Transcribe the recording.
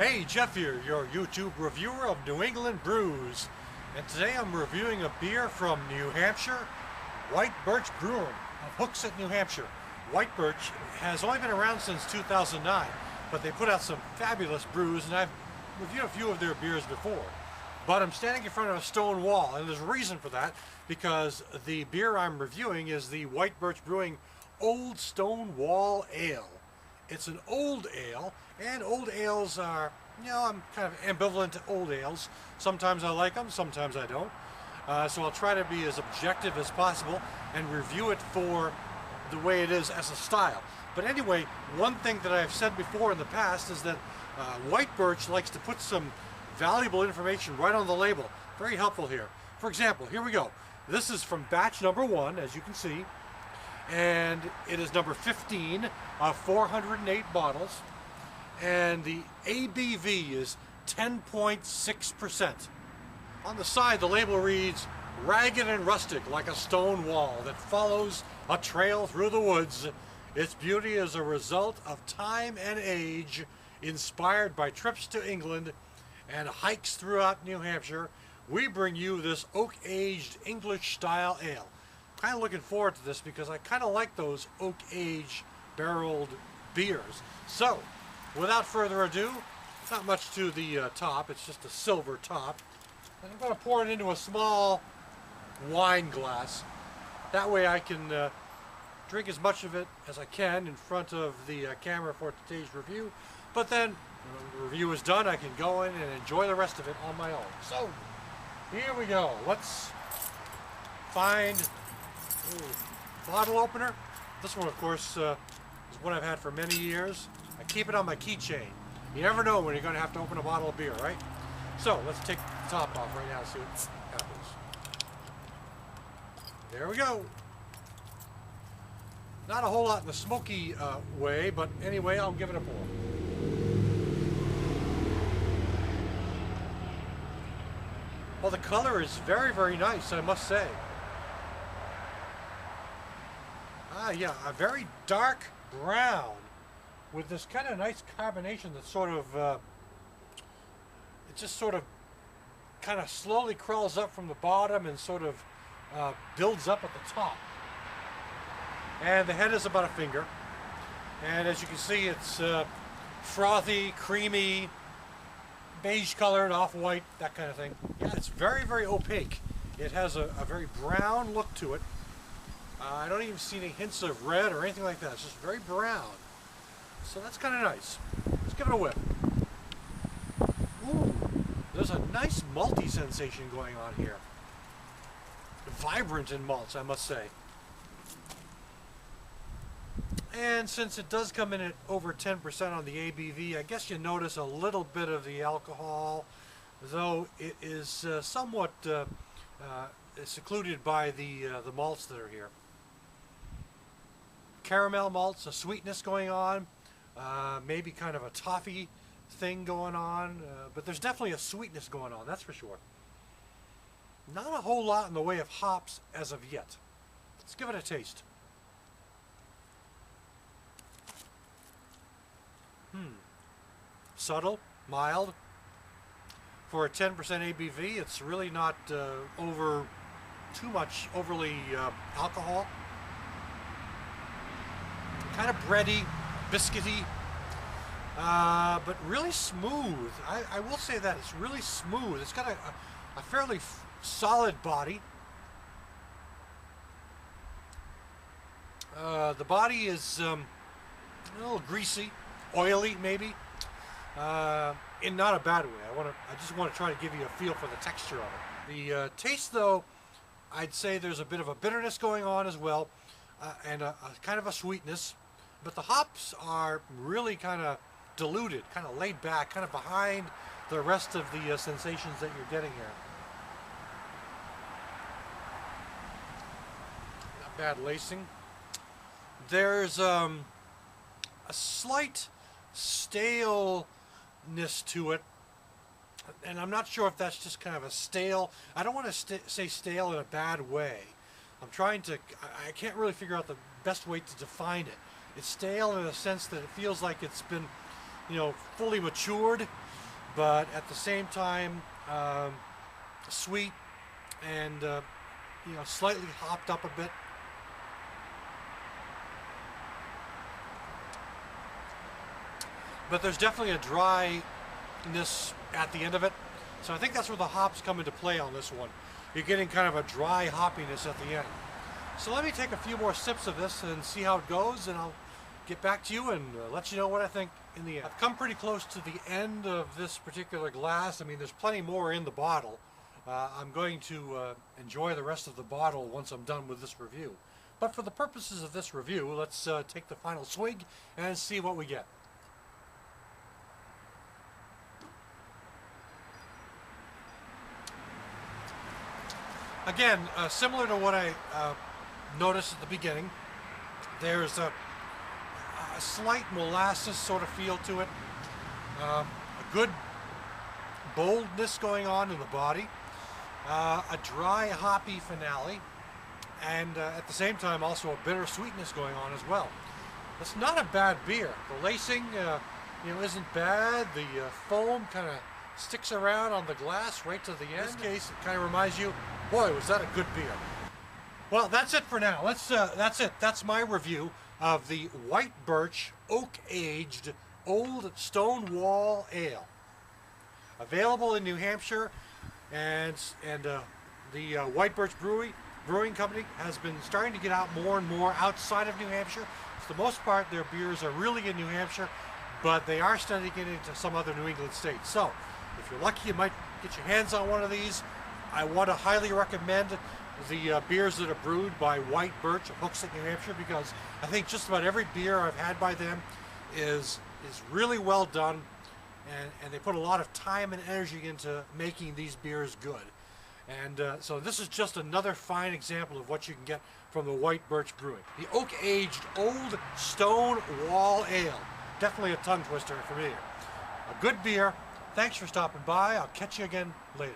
Hey, Jeff here, your YouTube reviewer of New England brews. And today I'm reviewing a beer from New Hampshire, White Birch Brewing of Hooksett, New Hampshire. White Birch has only been around since 2009, but they put out some fabulous brews, and I've reviewed a few of their beers before. But I'm standing in front of a stone wall, and there's a reason for that, because the beer I'm reviewing is the White Birch Brewing Old Stone Wall Ale. It's an old ale, and old ales are, I'm kind of ambivalent to old ales. Sometimes I like them, sometimes I don't. So I'll try to be as objective as possible and review it for the way it is as a style. But anyway, one thing that I've said before in the past is that White Birch likes to put some valuable information right on the label. Very helpful here. For example, here we go. This is from batch number 1, as you can see. And it is number 15 of 408 bottles, and the ABV is 10.6%. On the side, the label reads, "Ragged and rustic like a stone wall that follows a trail through the woods. Its beauty is a result of time and age, inspired by trips to England and hikes throughout New Hampshire. We bring you this oak-aged English-style ale." Kind of looking forward to this because I kind of like those oak-aged barreled beers. So, without further ado, not much to the top, it's just a silver top. And I'm going to pour it into a small wine glass. That way I can drink as much of it as I can in front of the camera for today's review. But then, when the review is done, I can go in and enjoy the rest of it on my own. So, here we go. Let's find bottle opener. This one, of course, is one I've had for many years. I keep it on my keychain. You never know when you're going to have to open a bottle of beer, right? So let's take the top off right now and see what happens. There we go. Not a whole lot in the smoky way, but anyway, I'll give it a pour. Well, the color is very, very nice, I must say. Yeah, a very dark brown with this kind of nice carbonation that sort of, it just sort of kind of slowly crawls up from the bottom and sort of builds up at the top. And the head is about a finger. And as you can see, it's frothy, creamy, beige colored, off-white, that kind of thing. Yeah, it's very, very opaque. It has a very brown look to it. I don't even see any hints of red or anything like that. It's just very brown. So that's kind of nice. Let's give it a whiff. Ooh, there's a nice malty sensation going on here. Vibrant in malts, I must say. And since it does come in at over 10% on the ABV, I guess you notice a little bit of the alcohol, though it is somewhat secluded by the malts that are here. Caramel malts, a sweetness going on, maybe kind of a toffee thing going on, but there's definitely a sweetness going on, that's for sure. Not a whole lot in the way of hops as of yet. Let's give it a taste. Subtle, mild. For a 10% ABV, it's really not over too much overly alcohol. Kind of bready, biscuity, but really smooth. I will say that it's really smooth. It's got a fairly solid body. The body is a little greasy, oily maybe, in not a bad way. I just want to try to give you a feel for the texture of it. The taste, though, I'd say there's a bit of a bitterness going on as well, and a kind of a sweetness. But the hops are really kind of diluted, kind of laid back, kind of behind the rest of the sensations that you're getting here. Not bad lacing. There's a slight staleness to it, and I'm not sure if that's just kind of a stale. I don't want to say stale in a bad way. I can't really figure out the best way to define it. It's stale in the sense that it feels like it's been, fully matured, but at the same time, sweet and you know, slightly hopped up a bit. But there's definitely a dryness at the end of it. So I think that's where the hops come into play on this one. You're getting kind of a dry hoppiness at the end. So let me take a few more sips of this and see how it goes, and I'll get back to you and let you know what I think in the end. I've come pretty close to the end of this particular glass. I mean, there's plenty more in the bottle. I'm going to enjoy the rest of the bottle once I'm done with this review. But for the purposes of this review, let's take the final swig and see what we get. Again, similar to what I noticed at the beginning, there's a slight molasses sort of feel to it, a good boldness going on in the body, a dry hoppy finale, and at the same time also a bitter sweetness going on as well. It's not a bad beer. The lacing you know, isn't bad. The foam kind of sticks around on the glass right to the end. In this case, it kind of reminds you, boy, was that a good beer. Well, that's it for now. That's it. That's my review of the White Birch Oak-Aged Old Stone Wall Ale. Available in New Hampshire, and the White Birch Brewing Company has been starting to get out more and more outside of New Hampshire. For the most part, their beers are really in New Hampshire, but they are starting to get into some other New England states. So, if you're lucky, you might get your hands on one of these. I want to highly recommend the beers that are brewed by White Birch of Hooksett, New Hampshire, because I think just about every beer I've had by them is really well done, and they put a lot of time and energy into making these beers good. And so this is just another fine example of what you can get from the White Birch Brewing. The Oak-Aged Old Stone Wall Ale. Definitely a tongue twister for me. A good beer. Thanks for stopping by. I'll catch you again later.